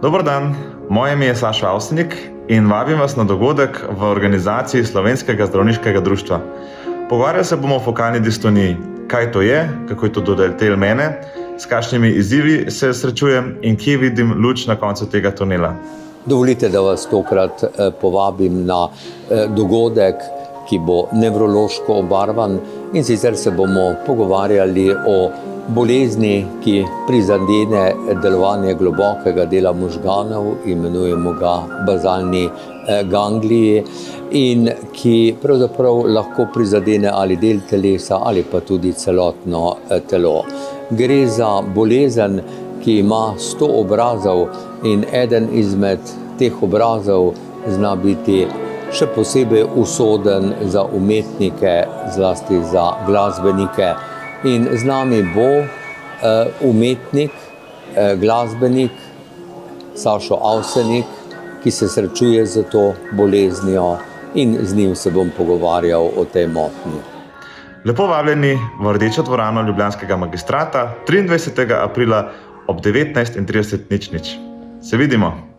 Dober dan, moje ime je Sašo Avsenik in vabim vas na dogodek v organizaciji Slovenskega zdravniškega društva. Pogovarjali se bomo o fokalni distoniji, kaj to je, kako je to doletel mene, s kakšnimi izzivi se srečujem in kje vidim luč na koncu tega tunela. Dovolite, da vas tokrat povabim na dogodek, ki bo nevrološko obarvan, in sicer se bomo pogovarjali o bolezni, ki prizadene delovanje globokega dela možganov, imenujemo ga bazalni gangliji, in ki pravzaprav lahko prizadene ali del telesa ali pa tudi celotno telo. Gre za bolezen, ki ima 100 obrazov, in eden izmed teh obrazov zna biti še posebej usoden za umetnike, zlasti za glasbenike. In z nami bo umetnik, glasbenik Sašo Avsenik, ki se srečuje z to boleznijo, in z njim se bom pogovarjal o tej motnji. Lepo vabljeni v Rdečo dvorano Ljubljanskega magistrata 23. aprila ob 19:30. Se vidimo!